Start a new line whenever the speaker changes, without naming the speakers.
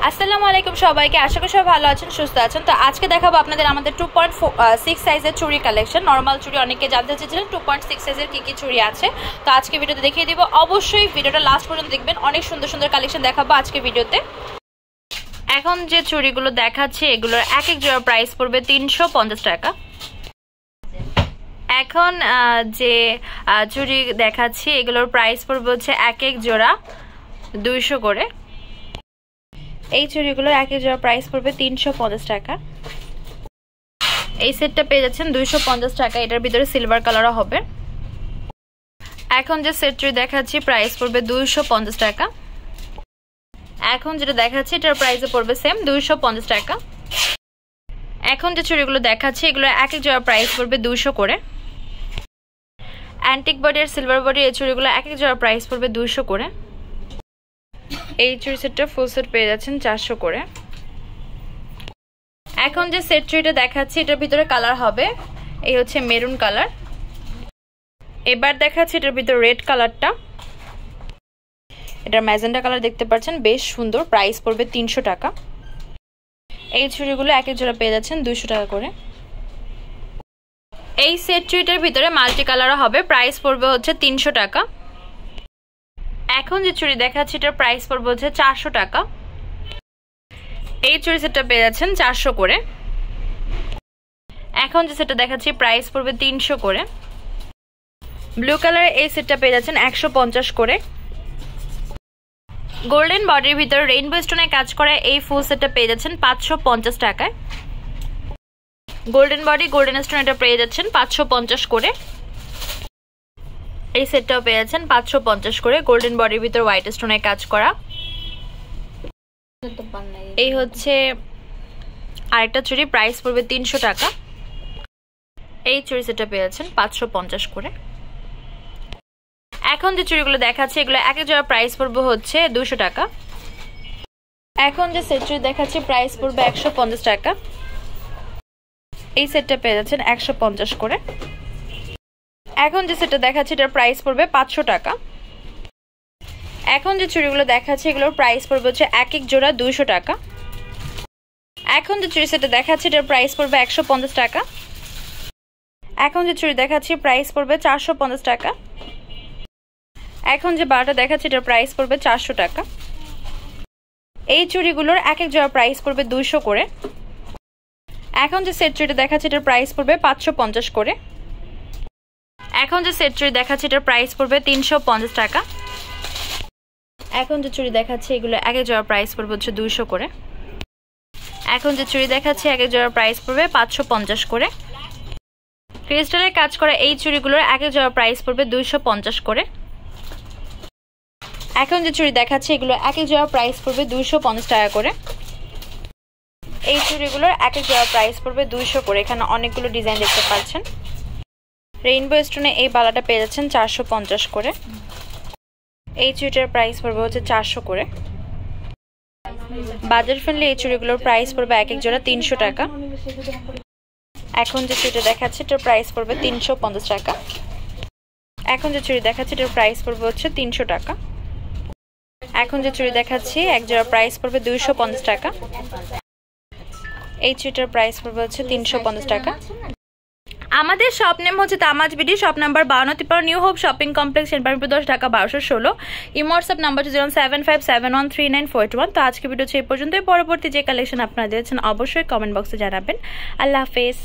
আসসালামু আলাইকুম সবাইকে, আশা করি সবাই ভালো আছেন, সুস্থ আছেন। তো আজকে দেখাবো আপনাদের আমাদের 2.6 সাইজের চুড়ি কালেকশন। নর্মাল চুড়ি অনেকে জানতে চেয়েছিলেন 2.6 সাইজের কি চুড়ি আছে, তো আজকে ভিডিওতে দেখিয়ে দিব। অবশ্যই ভিডিওটা লাস্ট পর্যন্ত দেখবেন, অনেক সুন্দর সুন্দর কালেকশন দেখাবো আজকে ভিডিওতে। এখন যে চুড়িগুলো দেখাচ্ছি এগুলোর এক এক জোড়া প্রাইস পড়বে 350 টাকা। এখন যে চুড়ি দেখাচ্ছি এগুলোর প্রাইস পড়বে হচ্ছে এক এক জোড়া 200 করে। এই চুড়িগুলোর এক এক জোড়া প্রাইস পড়বে 350 টাকা। এই সেটটা পেয়ে যাচ্ছেন 250 টাকা, এটার ভিতরে সিলভার কালারও হবে। এখন যে সেট চুড়ি দেখাচ্ছি প্রাইস পড়বে 250 টাকা। এখন যেটা দেখাচ্ছি এটার প্রাইসে পড়বে সেম 250 টাকা। এখন যে চুড়িগুলো দেখাচ্ছি এগুলো এক এক জোড়া প্রাইস পড়বে 200 করে। অ্যান্টিক বডি আর সিলভার বডি এই চুড়িগুলো এক এক জোড়া প্রাইস পড়বে 200 করে। এই চুড়ি সেটটা ফুল সেট পেয়ে যাচ্ছেন 400 করে। এখন যে সেট চুড়িটা দেখাচ্ছি এটার ভিতরে কালার হবে, এই হচ্ছে মেরুন কালার। এবার দেখাচ্ছি এটার ভিতরে রেড কালারটা, এটার ম্যাজেন্ডা কালার দেখতে পাচ্ছেন, বেশ সুন্দর। প্রাইস পড়বে 300 টাকা। এই চুড়িগুলো এক এক জোড়া পেয়ে যাচ্ছেন 200 টাকা করে। এই সেট চুড়িটার ভিতরে মাল্টি কালারও হবে, প্রাইস পড়বে হচ্ছে 300 টাকা। এখন যে চুড়ি দেখাচ্ছি এটার প্রাইস পড়বে হচ্ছে 400 টাকা। এই চুড়ি সেটটা পেয়ে যাচ্ছেন 400 করে। এখন যে সেটটা দেখাচ্ছি প্রাইস পড়বে 300 করে। ব্লু কালারের এই সেটটা পেয়ে যাচ্ছেন 150 করে। গোল্ডেন বডির ভিতরে রেইনবো স্টোনে কাজ করা এই ফুল সেটটা পেয়ে যাচ্ছেন 550 টাকায়। গোল্ডেন বডি গোল্ডেন স্টোন এটা পেয়ে যাচ্ছেন 550 করে। এই সেটটাও পেয়ে যাচ্ছেন 550 করে। গোল্ডেন বডির ভিতর হোয়াইট স্টোনে কাজ করা। এই হচ্ছে আরেকটা চুড়ি, প্রাইস পড়বে 300 টাকা। এই চুড়ি সেটটা পেয়ে যাচ্ছেন 550 করে। এখন যে চুড়িগুলো দেখাচ্ছি এগুলো এক এক জোড়া প্রাইস পড়বে হচ্ছে 200 টাকা। এখন যে সেট চুড়ি দেখাচ্ছি প্রাইস পড়বে 150 টাকা। এই সেটটা পেয়ে যাচ্ছেন 150 করে। এখন যে সেটটা দেখাচ্ছি এটার প্রাইস পড়বে 500 টাকা। এখন যে চুড়িগুলো দেখাচ্ছি এগুলোর প্রাইস পড়বে হচ্ছে এক এক জোড়া 200 টাকা। এখন যে চুড়ি সেটটা দেখাচ্ছি এটার প্রাইস পড়বে 150 টাকা। এখন যে চুড়ি দেখাচ্ছি প্রাইস পড়বে 450 টাকা। এখন যে বারোটা দেখাচ্ছি এটার প্রাইস পড়বে 400 টাকা। এই চুড়িগুলোর এক এক জোড়া প্রাইস পড়বে 200 করে। এখন যে সেট চুড়িটা দেখাচ্ছি এটার প্রাইস পড়বে 550 করে। এখন যে সেট চুড়ি দেখাচ্ছি এটার প্রাইস পড়বে 350 টাকা। এখন যে চুড়ি দেখাচ্ছি এগুলো এক এক জোড়া প্রাইস পড়বে হচ্ছে 200 করে। এখন যে চুড়ি দেখাচ্ছি এক এক জোড়া প্রাইস পড়বে 550 করে। ক্রিস্টালের কাজ করা এই চুড়িগুলোর এক এক জোড়া প্রাইস পড়বে 250 করে। এখন যে চুড়ি দেখাচ্ছি এগুলো এক এক জোড়া প্রাইস পড়বে 250 টাকা করে। এই চুড়িগুলোর এক এক জোড়া প্রাইস পড়বে 200 করে। এখানে অনেকগুলো ডিজাইন দেখতে পাচ্ছেন। রেইনবো স্টোনে এই বালাটা পেয়ে যাচ্ছেন 450 করে। এই চুড়িটার প্রাইস পড়বে হচ্ছে 400 করে। বাজার ফ্রেন্ডলি এই চুড়িগুলোর প্রাইস পড়বে এক এক জোড়া 300 টাকা। এখন যে চুড়িটা দেখাচ্ছি এটার প্রাইস পড়বে 350 টাকা। এখন যে চুড়ি দেখাচ্ছি এটার প্রাইস পড়বে হচ্ছে 300 টাকা। এখন যে চুড়ি দেখাচ্ছি এক জোড়া প্রাইস পড়বে 250 টাকা। এই চুড়িটার প্রাইস পড়বে হচ্ছে 350 টাকা। আমাদের শপ নেম হচ্ছে Tamaj BD, shop number 52 new hope shopping complex, Senpara 10, Dhaka 1216। WhatsApp number 075713941। তো আজকে ভিডিও এই পর্যন্তই। পরবর্তী যে কালেকশন আপনারা দিয়েছেন অবশ্যই কমেন্ট বক্সে জানাবেন। আল্লাহ হাফেজ।